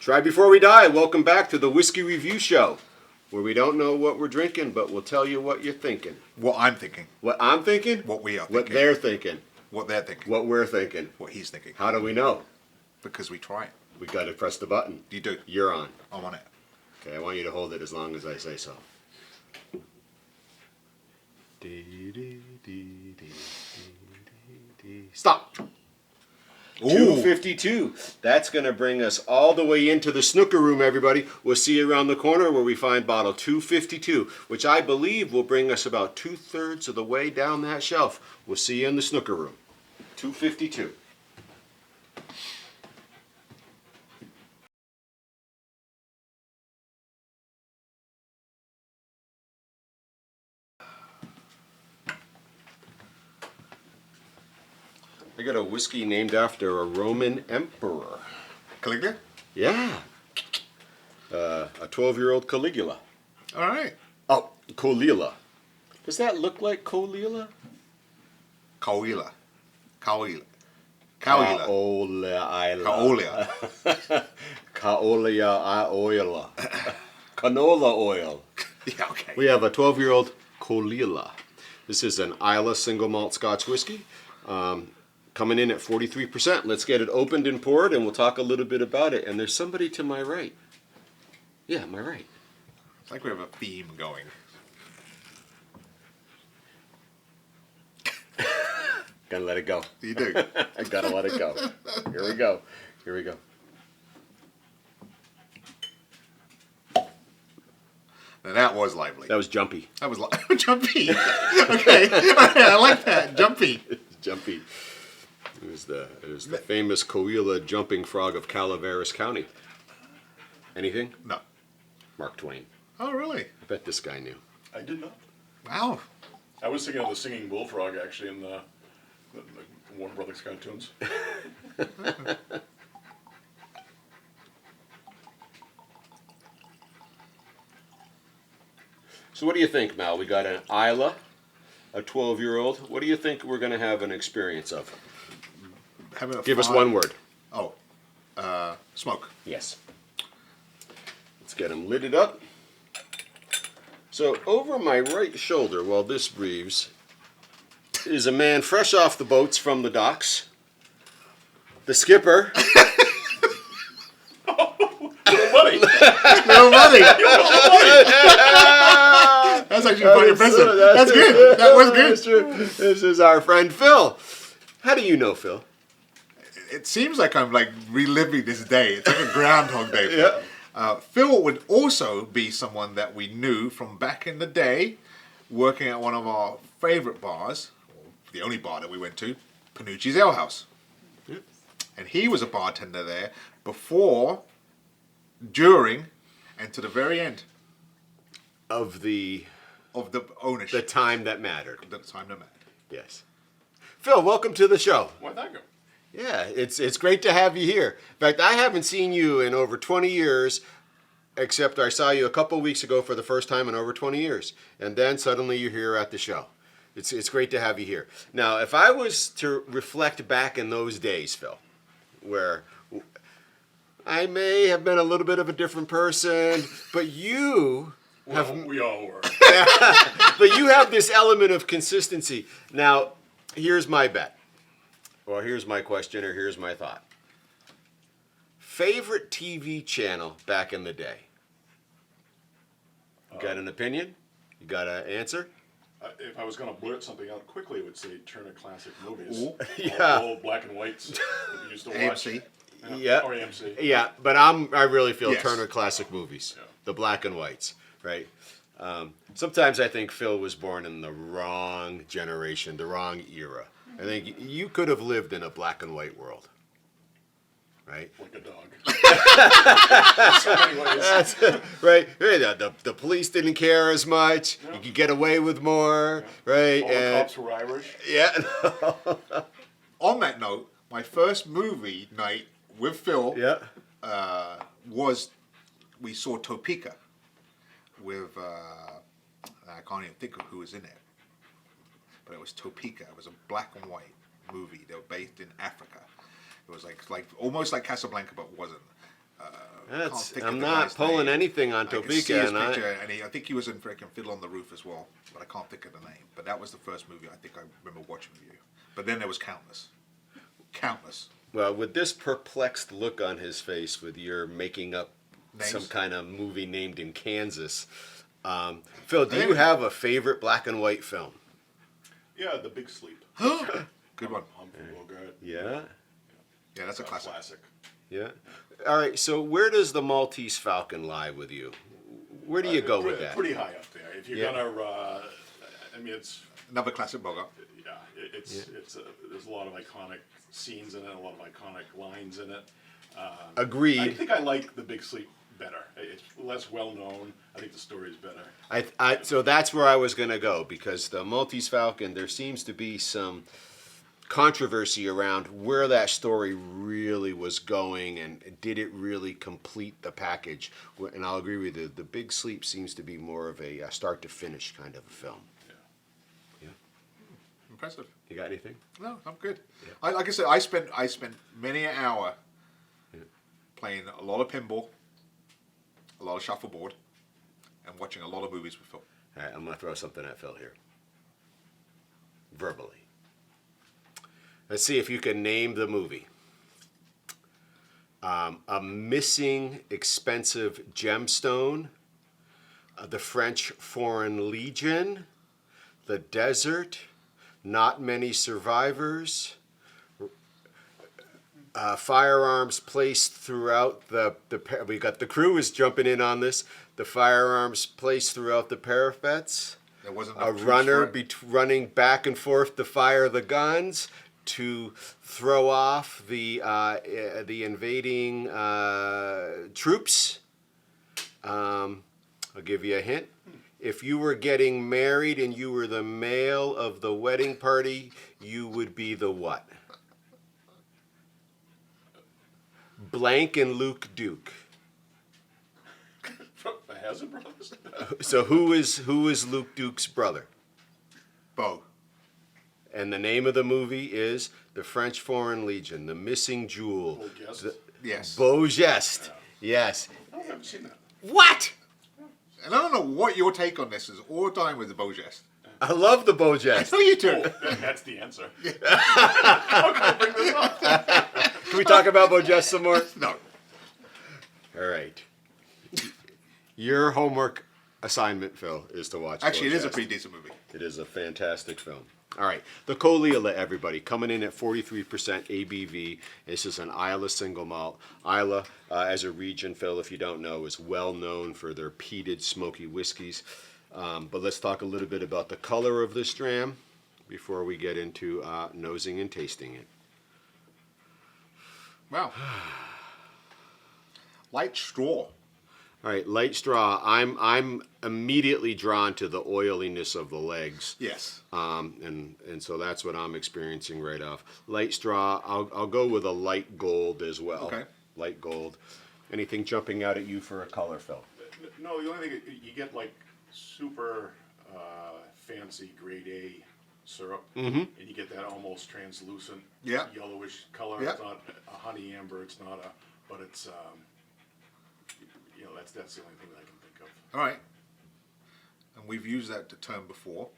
Try before we die. Welcome back to the Whiskey Review Show, where we don't know what we're drinking, but we'll tell you what you're thinking. What I'm thinking. What I'm thinking? What we are thinking. What they're thinking. What they're thinking. What we're thinking. What he's thinking. How do we know? Because we try it. We got to press the button. You do. You're on. I'm on it. Okay, I want you to hold it as long as I say so. Stop. 252. That's going to bring us all the way into the snooker room, everybody. We'll see you around the corner where we find bottle 252, which I believe will bring us about 2/3 of the way down that shelf. We'll see you in the snooker room. 252. I got a whiskey named after a Roman emperor. Caligula? Yeah. A 12-year-old Caligula. All right. Oh, Caol Ila. Does that look like Caol Ila? Caol Ila. Caol Ila. Caol Ila. Caol Ila. Caol Ila. Canola oil. Yeah, okay. We have a 12-year-old Caol Ila. This is an Islay Single Malt Scotch Whisky. Coming in at 43%. Let's get it opened and poured, and we'll talk a little bit about it. And there's somebody to my right. Yeah, my right. It's like we have a theme going. Gotta let it go. You do. I gotta let it go. Here we go. Here we go. Now that was lively. That was jumpy. That was jumpy. Okay. I like that. Jumpy. Jumpy. It was the famous Caol Ila jumping frog of Calaveras County. Anything? No. Mark Twain. Oh, really? I bet this guy knew. I did not. Wow. I was thinking of the singing bullfrog actually in the Warner Brothers cartoons. So what do you think, Mal? We got an Isla, a 12-year-old. What do you think we're going to have an experience of? Give us one word. Oh, smoke. Yes. Let's get him lidded up. So over my right shoulder, while this breathes, is a man fresh off the boats from the docks. The skipper. Buddy. No money. That's actually funny impressive. That's good. That was good. This is our friend Phil. How do you know Phil? It seems like I'm like reliving this day. It's like a Groundhog Day. Yeah. Phil would also be someone that we knew from back in the day, working at one of our favorite bars, the only bar that we went to, Panucci's Ale House. Yep. And he was a bartender there before, during, and to the very end Of the ownership. the time that mattered. The time that mattered. Yes. Phil, welcome to the show. Why thank you. Yeah, it's great to have you here. In fact, I haven't seen you in over 20 years, except I saw you a couple weeks ago for the first time in over 20 years. And then suddenly you're here at the show. It's great to have you here. Now, if I was to reflect back in those days, Phil, where I may have been a little bit of a different person, but you have... Well, we all were. But you have this element of consistency. Now, here's my bet. Or here's my question, or here's my thought. Favorite TV channel back in the day? You got an opinion? You got an answer? If I was going to blurt something out quickly, I would say Turner Classic Movies. Ooh. Yeah. All the old black and whites that we used to watch. AMC. Yeah. Or AMC. Yeah, but I really feel Yes. Turner Classic Movies. Yeah. The black and whites, right? Sometimes I think Phil was born in the wrong generation, the wrong era. I think you could have lived in a black and white world, right? Like a dog. So many ways. That's right. The police didn't care as much. Yeah. You could get away with more, right? All the cops were Irish. Yeah. On that note, my first movie night with Phil Yeah. was we saw Topeka with I can't even think of who was in it, but it was Topeka. It was a black and white movie. They were based in Africa. It was like almost like Casablanca, but wasn't. I'm not pulling anything on I can see Topeka, his and picture, and I think he was in freaking Fiddle on the Roof as well, but I can't think of the name. But that was the first movie I think I remember watching with you. But then there was countless. well, with this perplexed look on his face, with your making up Names? some kind of movie named in Kansas, Phil, do you have a favorite black and white film? Yeah, The Big Sleep. Good one. Humphrey Bogart. Yeah, Yeah, that's a classic. yeah. All right. So where does the Maltese Falcon lie with you? Where do you go with that? Pretty high up there. If you're Yeah. gonna, I mean, it's Another classic Bogart. yeah, there's a lot of iconic scenes in it, a lot of iconic lines in it. Agreed. I think I like The Big Sleep better. It's less well known. I think the story is better. So that's where I was going to go, because the Maltese Falcon, there seems to be some controversy around where that story really was going and did it really complete the package. And I'll agree with you, The Big Sleep seems to be more of a start to finish kind of a film. Yeah. Impressive. You got anything? No, I'm good. Like I said, I spent many an hour playing a lot of pinball, a lot of shuffleboard, and watching a lot of movies with Phil. All right, I'm going to throw something at Phil here. Verbally. Let's see if you can name the movie. A Missing Expensive Gemstone, The French Foreign Legion, The Desert, Not Many Survivors, firearms placed throughout we got the crew is jumping in on this. The firearms placed throughout the parapets. There wasn't A enough runner troops for it. running back and forth to fire the guns, to throw off the invading troops. I'll give you a hint. If you were getting married and you were the male of the wedding party, you would be the what? Blank and Luke Duke. From the Hazard Brothers. So who is Luke Duke's brother? Bo. And the name of the movie is The French Foreign Legion, The Missing Jewel. Beau Geste? Yes. Beau Geste. Yes. I haven't seen that. What? And I don't know what your take on this is all the time with the Beau Geste. I love the Beau Geste. No, you do. That's the answer. How can I bring this up? Can we talk about Beau Geste some more? No. All right. Your homework assignment, Phil, is to watch Actually, Beau it is a Geste. pretty decent movie. It is a fantastic film. All right, the Caol Ila, everybody, coming in at 43% ABV. This is an Islay single malt. Islay, as a region, Phil, if you don't know, is well known for their peated smoky whiskeys. But let's talk a little bit about the color of this dram before we get into nosing and tasting it. Wow. Light straw. All right, light straw. I'm immediately drawn to the oiliness of the legs. Yes. And so that's what I'm experiencing right off. Light straw. I'll go with a light gold as well. Okay. Light gold. Anything jumping out at you for a color, Phil? No, the only thing you get like super fancy grade A syrup, and you get that almost translucent yellowish color. Yeah. It's not a honey amber. It's not a, but it's that's the only thing that I can think of. All right. And we've used that term before.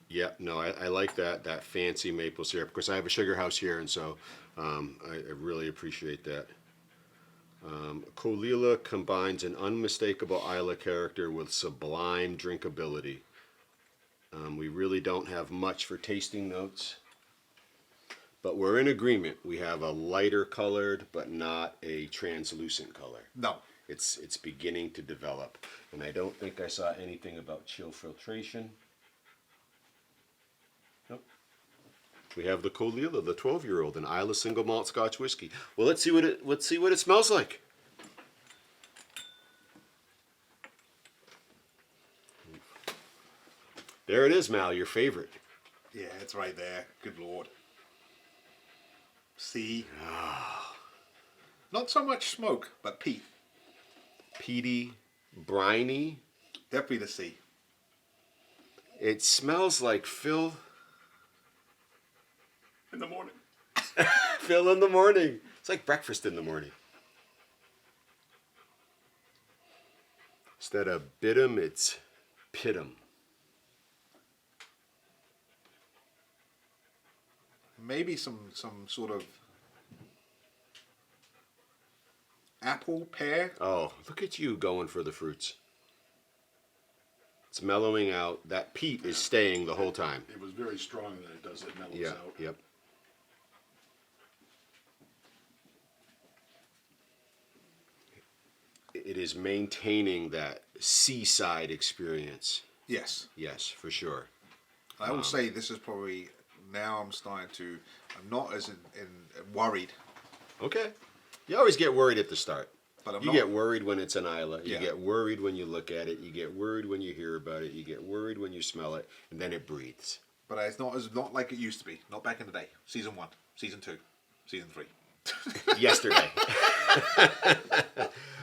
Yeah, no, I like that fancy maple syrup. Of course, I have a sugar house here, and so I really appreciate that. Caol Ila combines an unmistakable Islay character with sublime drinkability. We really don't have much for tasting notes, but we're in agreement. We have a lighter colored, but not a translucent color. No. It's beginning to develop, and I don't think I saw anything about chill filtration. Nope. We have the Caol Ila, the 12-year-old, an Islay Single Malt Scotch Whisky. Well, let's see what it smells like. There it is, Mal, your favorite. Yeah, it's right there. Good Lord. See? Not so much smoke, but peat. Peaty, briny. Definitely the C. It smells like Phil In the morning. in the morning. It's like breakfast in the morning. Instead of bitum, it's pitum. Maybe some sort of apple, pear. Oh, look at you going for the fruits. It's mellowing out. That peat is staying the whole time. It was very strong, and then it does, it mellows Yeah, out. yep. It is maintaining that seaside experience. Yes. Yes, for sure. I will say this is probably, now I'm starting to, I'm not as in worried. Okay. You always get worried at the start. But I'm You not, get worried when it's an Islay. You Yeah. get worried when you look at it. You get worried when you hear about it. You get worried when you smell it, and then it breathes. but it's not like it used to be. Not back in the day. Season 1, Season 2, Season 3. Yesterday.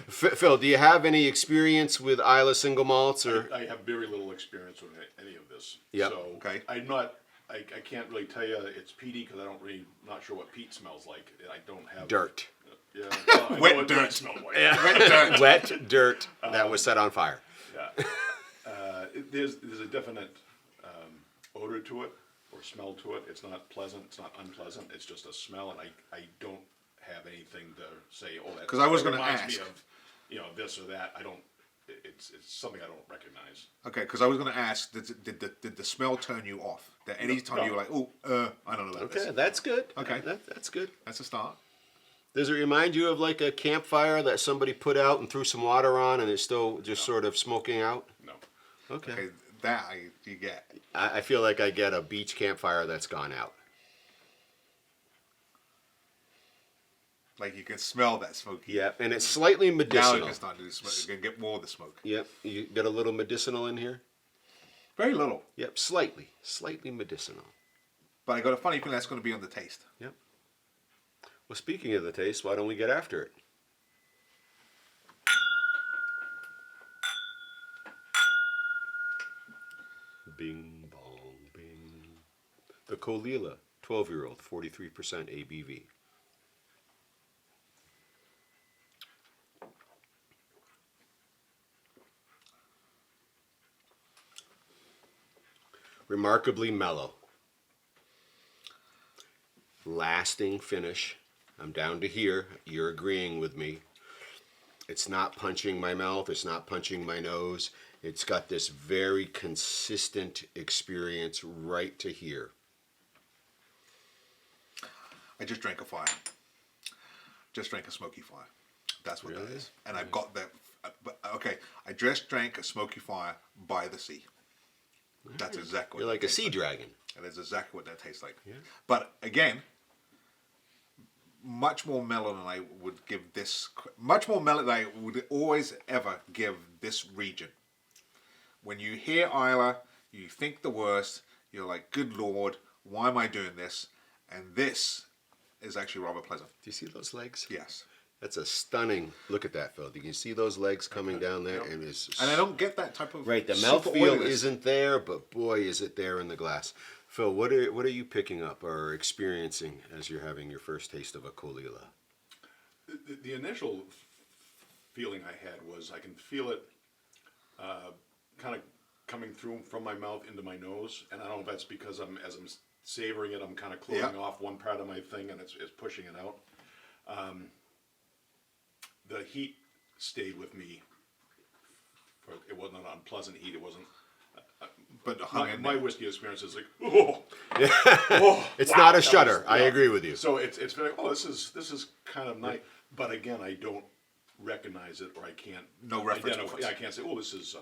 Phil, do you have any experience with Islay single malts or? I have very little experience with any of this. Yep. So Okay. I'm not. I can't really tell you it's peaty because I don't really not sure what peat smells like. I don't have Dirt. Yeah. Well, I know Wet what dirt. smells like. Wet dirt that was set on fire. Yeah. There's a definite odor to it or smell to it. It's not pleasant. It's not unpleasant. It's just a smell, and I don't have anything to say. Oh, that 'Cause I was that gonna reminds ask. me of this or that. I don't. It's something I don't recognize. Okay, because I was going to ask, did the smell turn you off? That any time No. you were like, I don't know about Okay, this. that's good. Okay. That's good. That's a start. Does it remind you of like a campfire that somebody put out and threw some water on and it's still just sort of smoking out? No. Okay. Okay, that you get. I feel like I get a beach campfire that's gone out. Like you can smell that smoky. Yep, and it's slightly Now medicinal. you can start to do smoke. You can get more of the smoke. Yep, you got a little medicinal in here? Very little. Yep, slightly medicinal. But I got a funny feeling that's going to be on the taste. Yep. Well, speaking of the taste, why don't we get after it? Bing, bong, bing. The Caol Ila 12-year-old, 43% ABV. Remarkably mellow. Lasting finish. I'm down to here. You're agreeing with me. It's not punching my mouth. It's not punching my nose. It's got this very consistent experience right to here. I just drank a fire. Just drank a smoky fire. That's what Really? that is. And I've got that. Okay, I just drank a smoky fire by the sea. That's exactly what You're that like a tastes sea dragon. And that's exactly what that tastes like. Yeah. But again, much more mellow than I would give this. Much more mellow than I would always ever give this region. When you hear Islay, you think the worst. You're like, good Lord, why am I doing this? And this is actually rather pleasant. Do you see those legs? Yes. That's a stunning. Look at that, Phil. You can see those legs coming down there, and it's And I don't get that type of right. The super mouthfeel oiliness. isn't there, but boy, is it there in the glass. Phil, what are you picking up or experiencing as you're having your first taste of a Caol Ila? The initial feeling I had was I can feel it kind of coming through from my mouth into my nose, and I don't know if that's because as I'm savoring it, I'm kind of closing off one part of my thing and it's pushing it out. The heat stayed with me. It wasn't an unpleasant heat. It wasn't. But hung in My there. whiskey experience is like, oh, It's wow, not a that shudder. was- I yeah. agree with you. So it's very, this is kind of nice. But again, I don't recognize it, or I can't No reference identify. points. I can't say, this is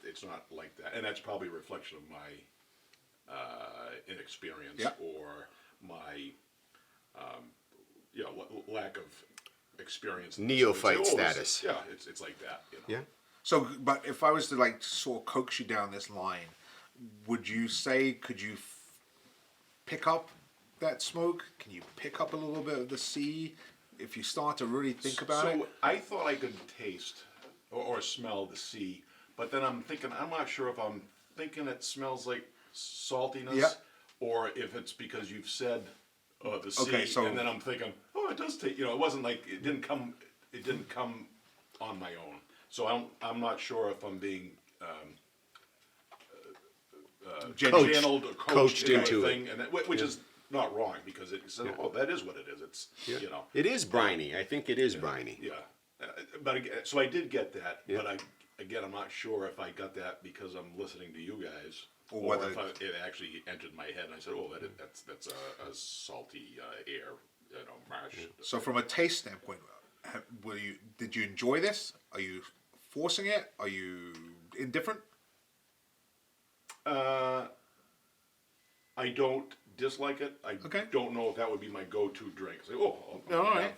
it's not like that, and that's probably a reflection of my inexperience Yeah. or my lack of experience. in this. Neophyte So it's, status. Yeah, it's like that. Yeah. So, but if I was to like sort of coax you down this line, would you say, could you pick up that smoke? Can you pick up a little bit of the sea if you start to really think about it? So I thought I could taste or smell the sea, but then I'm thinking, I'm not sure if I'm thinking it smells like saltiness, Yeah. or if it's because you've said the sea, Okay, so- and then I'm thinking, it does taste. It wasn't like it didn't come on my own. So I'm not sure if I'm being Coached channeled or coached into a it. thing, and which is not wrong because it's that is what it is. It's you know. It is briny. I think it is briny. Yeah, but so I did get that, Yeah. but again, I'm not sure if I got that because I'm listening to you guys, Or or whether- if it actually entered my head and I said, "Oh, that's a salty air, marsh." So from a taste standpoint, did you enjoy this? Are you forcing it? Are you indifferent? I don't dislike it. I Okay. don't know if that would be my go-to drink. Say, I'll all right.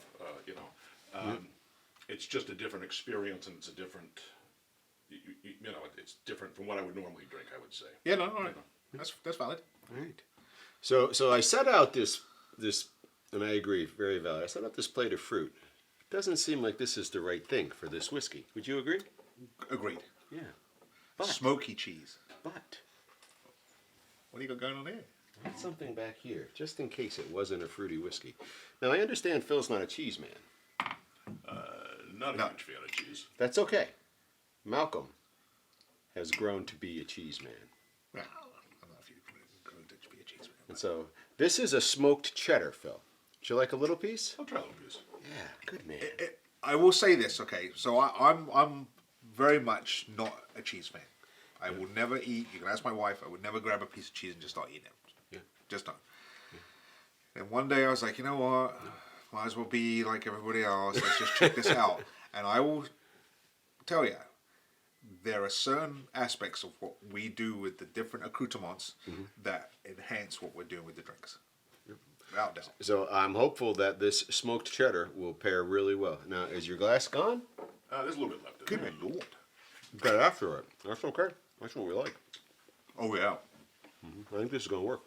have, it's just a different experience, and it's a different, it's different from what I would normally drink, I would say. Yeah, no, all right. That's valid. Right. So I set out this, and I agree, very valid. I set out this plate of fruit. It doesn't seem like this is the right thing for this whiskey. Would you agree? Agreed. Yeah. But, Smoky cheese. but What do you got going on there? I had something back here, just in case it wasn't a fruity whiskey. Now I understand Phil's not a cheese man. Not a huge fan of cheese. That's okay. Malcolm has grown to be a cheese man. Well, I don't know if you're going to be a cheese man. And so this is a smoked cheddar, Phil. Would you like a little piece? I'll try a little piece. Yeah, good man. I will say this, okay? So I'm very much not a cheese fan. I will never eat. You can ask my wife. I would never grab a piece of cheese and just start eating it. Yeah. Just don't. Yeah. And one day I was like, you know what? Might as well be like everybody else. Let's just check this out. And I will tell you, there are certain aspects of what we do with the different accoutrements that enhance what we're doing with the drinks. Without doubt. So I'm hopeful that this smoked cheddar will pair really well. Now, is your glass gone? There's a little bit left. In Good there. Lord. Got after it. That's okay. That's what we like. Oh, yeah. I think this is going to work.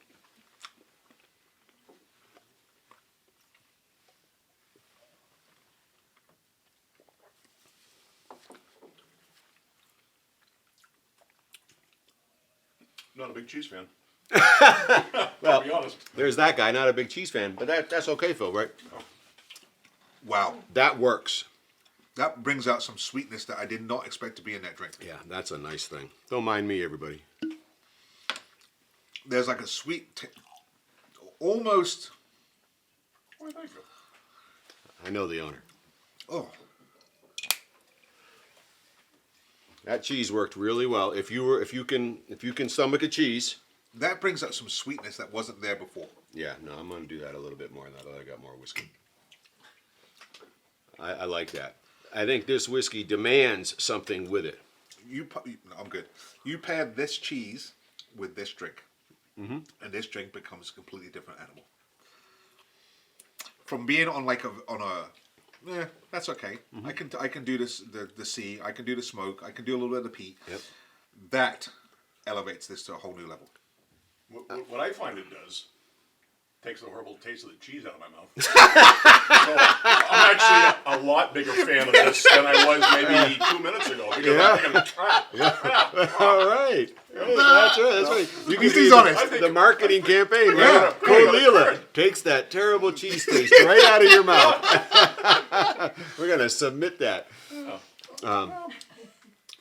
Not a big cheese fan. Well, To be honest. there's that guy, not a big cheese fan, but that's okay, Phil, right? Wow. That works. That brings out some sweetness that I did not expect to be in that drink. Yeah, that's a nice thing. Don't mind me, everybody. There's like a sweet, almost, Why, thank you. I know the owner. oh, That cheese worked really well. If you can stomach a cheese. that brings out some sweetness that wasn't there before. Yeah, no, I'm going to do that a little bit more now that I got more whiskey. I like that. I think this whiskey demands something with it. I'm good. You pair this cheese with this drink, and this drink becomes a completely different animal. From being on that's okay. I can do this the sea. I can do the smoke. I can do a little bit of the peat. Yep. That elevates this to a whole new level. What I find it does takes the horrible taste of the cheese out of my mouth. So I'm actually a lot bigger fan of this than I was maybe 2 minutes ago. Because All right. Hey, that's right. That's right. You can He's do honest. the marketing campaign. Yeah. Right? Caol Ila takes that terrible cheese taste right out of your mouth. We're gonna submit that.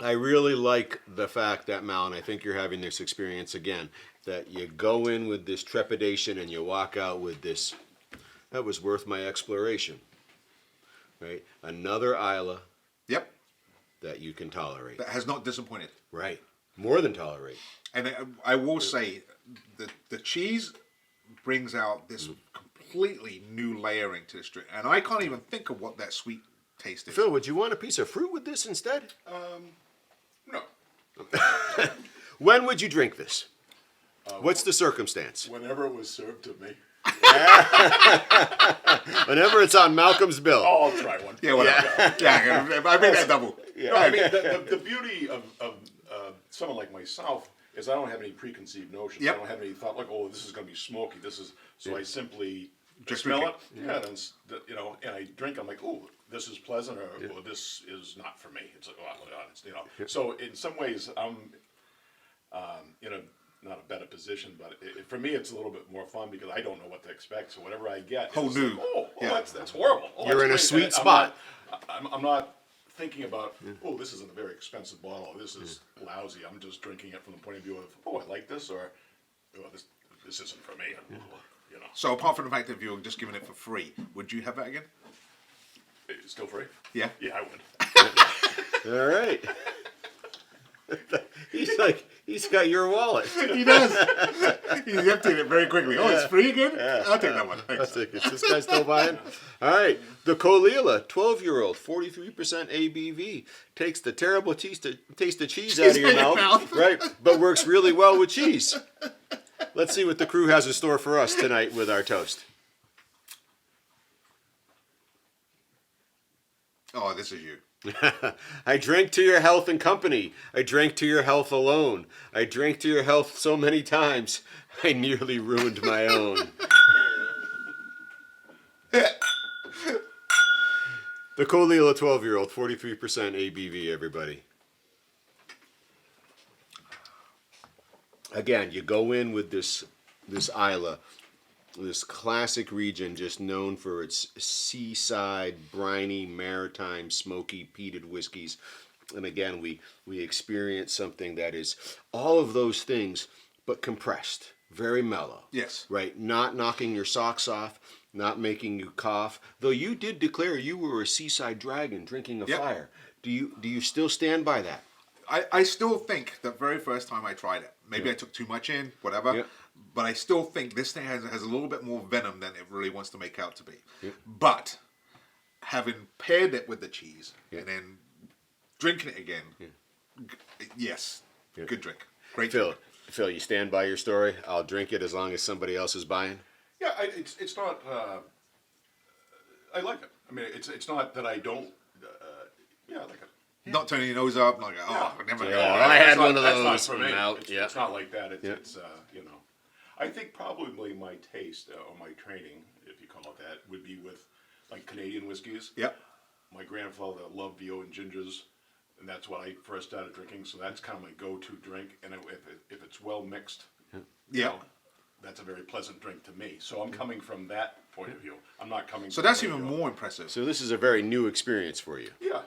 I really like the fact that, Mal, and I think you're having this experience again, that you go in with this trepidation and you walk out with this, that was worth my exploration. Right? Another Islay Yep. that you can tolerate. That has not disappointed. Right. More than tolerate. And I will say, the cheese brings out this completely new layering to this drink, and I can't even think of what that sweet taste is. Phil, would you want a piece of fruit with this instead? no. When would you drink this? What's the circumstance? Whenever it was served to me. Whenever it's on Malcolm's bill. Oh, I'll try one. Yeah, whatever. Yeah, I made that double. No, I mean, the beauty of someone like myself is I don't have any preconceived notions. Yep. I don't have any thought like, oh, this is going to be smoky. I simply Just smell drink it, and it's, and I drink. I'm like, oh, this is pleasant, or this is not for me. It's like, So in some ways, I'm in not a better position, but for me, it's a little bit more fun because I don't know what to expect. So whatever I get, Whole it's new. like, oh, Yeah. that's horrible. Oh, You're that's in a great. sweet And spot. I'm not thinking about, oh, this isn't a very expensive bottle. This is lousy. I'm just drinking it from the point of view of, oh, I like this, or oh, this isn't for me. You know, So apart from the fact that you're just giving it for free, would you have that again? it's still free. Yeah. Yeah, I would. All right. He's got your wallet. He does. He's emptying it very quickly. Oh, it's free again? I'll take that one. Thanks. Is this guy still buying? All right. The Caol Ila 12-year-old, 43% ABV, takes the terrible taste of cheese out of your mouth, right? But works really well with cheese. Let's see what the crew has in store for us tonight with our toast. Oh, this is you. I drink to your health and company. I drank to your health alone. I drank to your health so many times, I nearly ruined my own. The Caol Ila 12-year-old, 43% ABV, everybody. Again, you go in with this Islay, this classic region just known for its seaside, briny, maritime, smoky, peated whiskeys. And again, we experience something that is all of those things, but compressed, very mellow. Yes. Right? Not knocking your socks off, not making you cough. Though you did declare you were a seaside dragon drinking a fire. Do you still stand by that? I still think the very first time I tried it, maybe I took too much in, whatever, but I still think this thing has a little bit more venom than it really wants to make out to be. But having paired it with the cheese and then drinking it again, yes, good drink. Great drink. Phil, you stand by your story? I'll drink it as long as somebody else is buying? Yeah, it's not. I like it. I mean, it's not that I don't. Yeah, I like it. Not turning your nose up, like, oh, never know. I had one of That's not those. for me. Out. It's not like that. It's you know, I think probably my taste or my training, if you call it that, would be with like Canadian whiskeys. Yep. My grandfather loved VO and gingers, and that's what I first started drinking. So that's kind of my go-to drink. And if it's well mixed, you know, that's a very pleasant drink to me. So I'm coming from that point of view. I'm not coming. So from that's the even point of view more impressive. So this is a very new experience for you. Yeah,